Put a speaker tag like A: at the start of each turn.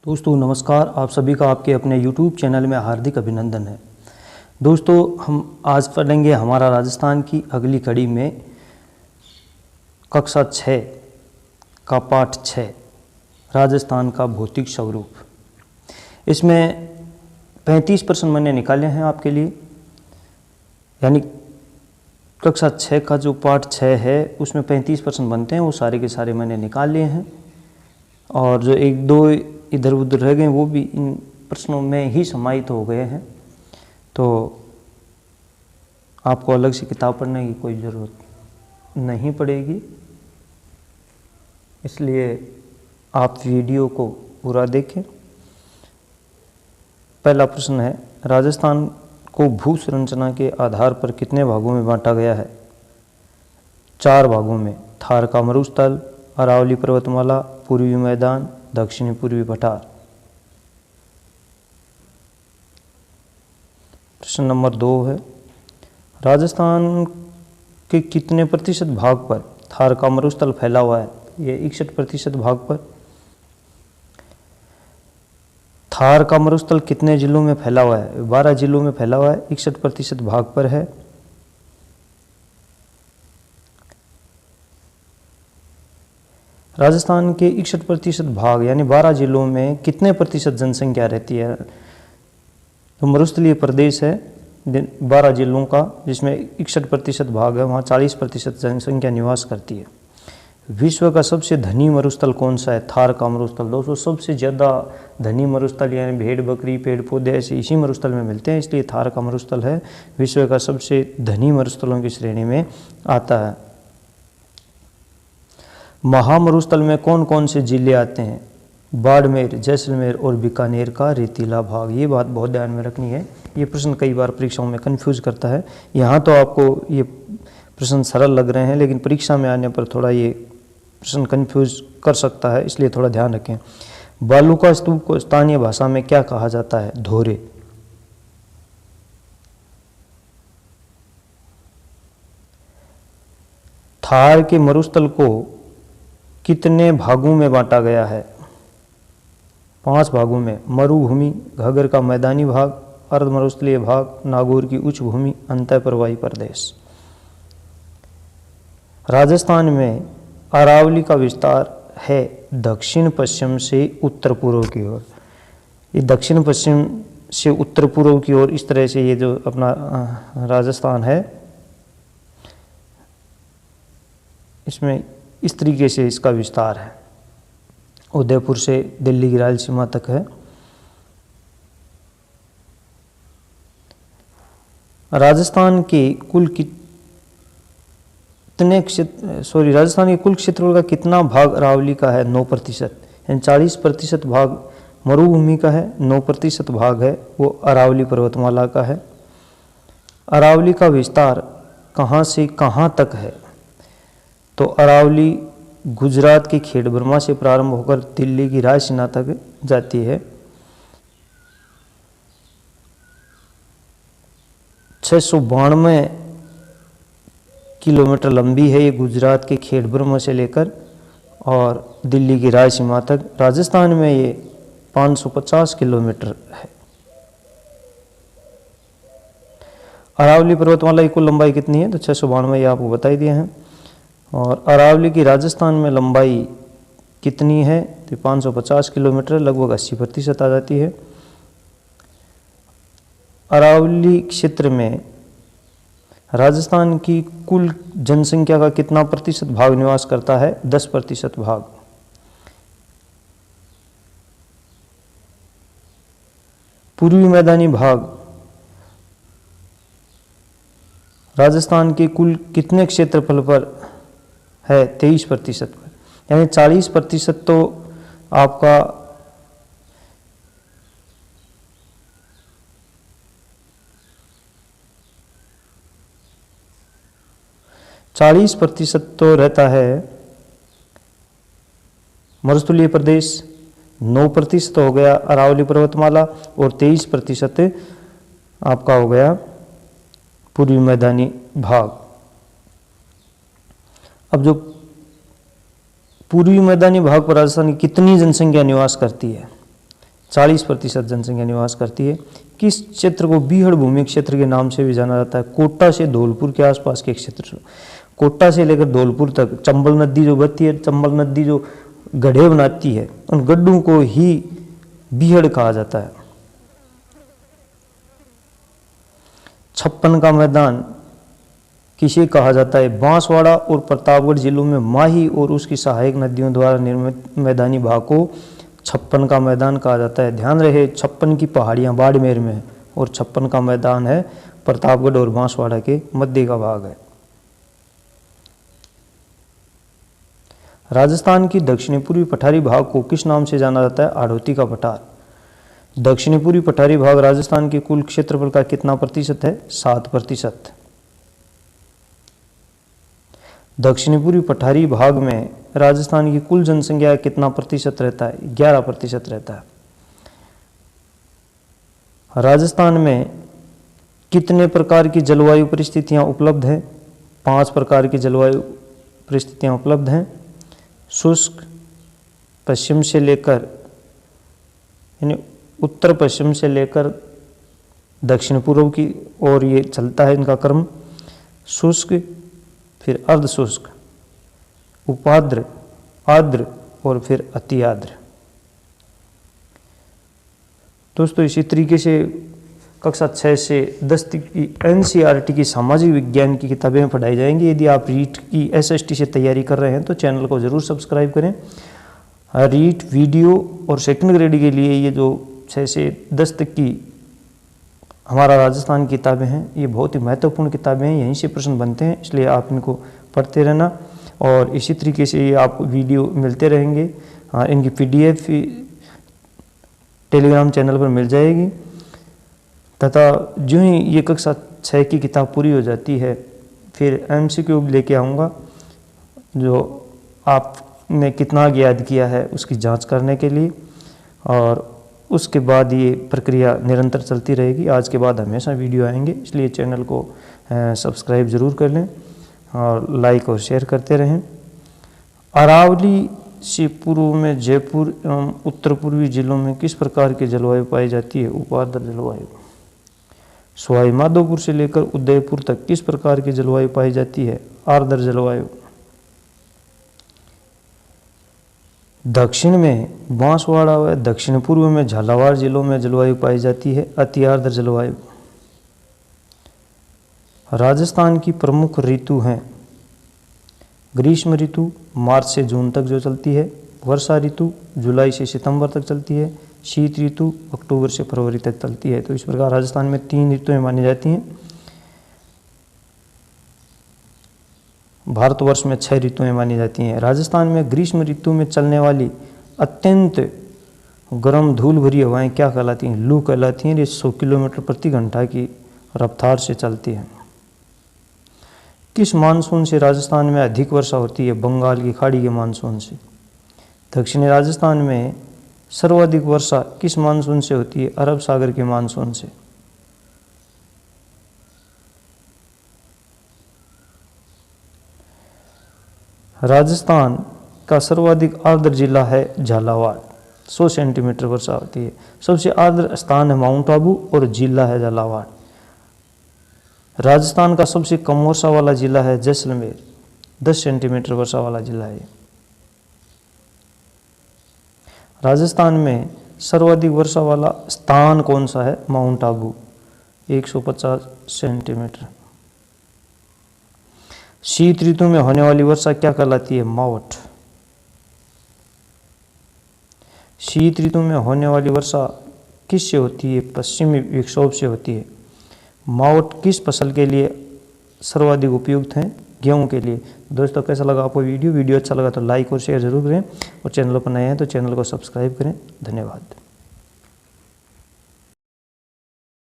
A: दोस्तों नमस्कार, आप सभी का आपके अपने YouTube चैनल में हार्दिक अभिनंदन है। दोस्तों हम आज पढ़ेंगे हमारा राजस्थान की अगली कड़ी में कक्षा 6 का पाठ 6 राजस्थान का भौतिक स्वरूप। इसमें 35 प्रश्न मैंने निकाले हैं आपके लिए, यानी कक्षा 6 का जो पाठ 6 है उसमें 35 प्रश्न बनते हैं, वो सारे के सारे मैंने निकाल लिए हैं। और जो एक दो इधर उधर रह गए वो भी इन प्रश्नों में ही समाहित हो गए हैं, तो आपको अलग से किताब पढ़ने की कोई ज़रूरत नहीं पड़ेगी। इसलिए आप वीडियो को पूरा देखें। पहला प्रश्न है, राजस्थान को भू संरचना के आधार पर कितने भागों में बांटा गया है? 4 भागों में। थार का मरुस्थल, अरावली पर्वतमाला, पूर्वी मैदान, दक्षिणी पूर्वी पठार। प्रश्न नंबर 2 है, राजस्थान के कितने प्रतिशत भाग पर थार का मरुस्थल फैला हुआ है? ये 61% भाग पर। थार का मरुस्थल कितने जिलों में फैला हुआ है? 12 जिलों में फैला हुआ है, 61% भाग पर है। राजस्थान के 61% भाग यानी 12 जिलों में कितने प्रतिशत जनसंख्या रहती है? तो मरुस्थलीय प्रदेश है 12 जिलों का, जिसमें 61% भाग है, वहाँ 40% जनसंख्या निवास करती है। विश्व का सबसे धनी मरुस्थल कौन सा है? थार का मरुस्थल। दोस्तों सबसे ज़्यादा धनी मरुस्थल यानी भेड़ बकरी पेड़ पौधे ऐसे इसी मरुस्थल में मिलते हैं, इसलिए थार का मरुस्थल है विश्व का सबसे धनी मरुस्थलों की श्रेणी में आता है। महामरुस्थल में कौन कौन से जिले आते हैं? बाड़मेर, जैसलमेर और बीकानेर का रेतीला भाग। ये बात बहुत ध्यान में रखनी है, ये प्रश्न कई बार परीक्षाओं में कंफ्यूज करता है। यहाँ तो आपको ये प्रश्न सरल लग रहे हैं, लेकिन परीक्षा में आने पर थोड़ा ये प्रश्न कंफ्यूज कर सकता है, इसलिए थोड़ा ध्यान रखें। बालूका स्तूप को स्थानीय भाषा में क्या कहा जाता है? धोरे। थार के मरुस्थल को कितने भागों में बांटा गया है? 5 भागों में। मरुभूमि, घग्गर का मैदानी भाग, अर्धमरुस्थलीय भाग, नागौर की उच्च भूमि, अंतःप्रवाही प्रदेश। राजस्थान में अरावली का विस्तार है दक्षिण पश्चिम से उत्तर पूर्व की ओर। ये दक्षिण पश्चिम से उत्तर पूर्व की ओर इस तरह से ये जो अपना राजस्थान है, इसमें इस तरीके से इसका विस्तार है। उदयपुर से दिल्ली की रायलसीमा तक है। राजस्थान के कुल राजस्थान के कुल क्षेत्रफल का कितना भाग अरावली का है? 9%। यानी 40% भाग मरुभूमि का है, 9% भाग है वो अरावली पर्वतमाला का है। अरावली का विस्तार कहाँ से कहाँ तक है? तो अरावली गुजरात के खेड़ब्रह्मा से प्रारंभ होकर दिल्ली की रायसीना तक जाती है। 692 किलोमीटर लंबी है ये गुजरात के खेड़ब्रह्मा से लेकर और दिल्ली की रायसीमा तक। राजस्थान में ये 550 किलोमीटर है। अरावली पर्वतमाला की कुल लंबाई कितनी है? तो 692, ये आपको बता ही दिए हैं। और अरावली की राजस्थान में लंबाई कितनी है? तो 550 किलोमीटर, लगभग 80% आ जाती है। अरावली क्षेत्र में राजस्थान की कुल जनसंख्या का कितना प्रतिशत भाग निवास करता है? 10% भाग। पूर्वी मैदानी भाग राजस्थान के कुल कितने क्षेत्रफल पर है? 23% पर। यानी 40% तो आपका तो रहता है मरुस्थलीय प्रदेश, 9% हो गया अरावली पर्वतमाला और 23% आपका हो गया पूर्वी मैदानी भाग। अब जो पूर्वी मैदानी भाग पर राजस्थान की कितनी जनसंख्या निवास करती है? 40% जनसंख्या निवास करती है। किस क्षेत्र को बीहड़ भूमि क्षेत्र के नाम से भी जाना जाता है? कोटा से धौलपुर के आसपास के क्षेत्र, कोटा से लेकर धौलपुर तक चंबल नदी जो बहती है, चंबल नदी जो गड्ढे बनाती है, उन गड्ढों को ही बीहड़ कहा जाता है। 56 का मैदान किसे कहा जाता है? बांसवाड़ा और प्रतापगढ़ जिलों में माही और उसकी सहायक नदियों द्वारा निर्मित मैदानी भाग को 56 का मैदान कहा जाता है। ध्यान रहे 56 की पहाड़ियां बाड़मेर में है और 56 का मैदान है प्रतापगढ़ और बांसवाड़ा के मध्य का भाग है। राजस्थान की दक्षिणी पूर्वी पठारी भाग को किस नाम से जाना जाता है? आड़ोती का पठार। दक्षिणी पूर्वी पठारी भाग राजस्थान के कुल क्षेत्रफल का कितना प्रतिशत है? 7%। दक्षिणी पूर्वी पठारी भाग में राजस्थान की कुल जनसंख्या कितना प्रतिशत रहता है? 11% रहता है। राजस्थान में कितने प्रकार की जलवायु परिस्थितियां उपलब्ध हैं? 5 प्रकार की जलवायु परिस्थितियां उपलब्ध हैं। शुष्क पश्चिम से लेकर यानी उत्तर पश्चिम से लेकर दक्षिण पूर्व की ओर ये चलता है इनका क्रम। शुष्क, फिर अर्ध शुष्क, उपाद्र, आर्द्र और फिर अति आर्द्र। दोस्तों इसी तरीके से कक्षा 6 से 10 की NCERT की सामाजिक विज्ञान की किताबें पढ़ाई जाएंगी। यदि आप रीट की SST से तैयारी कर रहे हैं तो चैनल को ज़रूर सब्सक्राइब करें। रीट वीडियो और सेकंड ग्रेड के लिए ये जो 6 से 10 तक की हमारा राजस्थान की किताबें हैं, ये बहुत ही महत्वपूर्ण किताबें हैं, यहीं से प्रश्न बनते हैं, इसलिए आप इनको पढ़ते रहना। और इसी तरीके से ये आपको वीडियो मिलते रहेंगे। इनकी PDF टेलीग्राम चैनल पर मिल जाएगी। तथा जो ही ये कक्षा 6 की किताब पूरी हो जाती है फिर MCQ लेके आऊँगा, जो आपने कितना याद किया है उसकी जांच करने के लिए, और उसके बाद ये प्रक्रिया निरंतर चलती रहेगी। आज के बाद हमेशा वीडियो आएंगे, इसलिए चैनल को सब्सक्राइब ज़रूर कर लें और लाइक और शेयर करते रहें। अरावली से पूर्व में जयपुर एवं उत्तर पूर्वी जिलों में किस प्रकार की जलवायु पाई जाती है? उपाद्र जलवायु। सवाई माधोपुर से लेकर उदयपुर तक किस प्रकार की जलवायु पाई जाती है? आर्द्र जलवायु। दक्षिण में बांसवाड़ा व दक्षिण पूर्व में झालावाड़ जिलों में जलवायु पाई जाती है अति आर्द्र जलवायु। राजस्थान की प्रमुख ऋतु हैं ग्रीष्म ऋतु मार्च से जून तक जो चलती है, वर्षा ऋतु जुलाई से सितंबर तक चलती है, शीत ऋतु अक्टूबर से फरवरी तक चलती है। तो इस प्रकार राजस्थान में 3 ऋतुएं मानी जाती हैं। भारतवर्ष में 6 ऋतुएं मानी जाती हैं। राजस्थान में ग्रीष्म ऋतु में चलने वाली अत्यंत गर्म धूल भरी हवाएं क्या कहलाती हैं? लू कहलाती हैं। ये 100 किलोमीटर प्रति घंटा की रफ्तार से चलती हैं। किस मानसून से राजस्थान में अधिक वर्षा होती है? बंगाल की खाड़ी के मानसून से। दक्षिणी राजस्थान में सर्वाधिक वर्षा किस मानसून से होती है? अरब सागर के मानसून से। राजस्थान का सर्वाधिक आर्द्र जिला है झालावाड़, 100 सेंटीमीटर वर्षा होती है। सबसे आर्द्र स्थान है माउंट आबू और जिला है झालावाड़। राजस्थान का सबसे कम वर्षा वाला जिला है जैसलमेर, 10 सेंटीमीटर वर्षा वाला जिला है। राजस्थान में सर्वाधिक वर्षा वाला स्थान कौन सा है? Mount Abu, 150 centimetre. शीत ऋतु में होने वाली वर्षा क्या कहलाती है? मावठ। शीत ऋतु में होने वाली वर्षा किससे होती है? पश्चिमी विक्षोभ से होती है। मावठ किस फसल के लिए सर्वाधिक उपयुक्त हैं? गेहूं के लिए। दोस्तों कैसा लगा आपको वीडियो अच्छा लगा तो लाइक और शेयर जरूर करें, और चैनल पर नए हैं तो चैनल को सब्सक्राइब करें। धन्यवाद।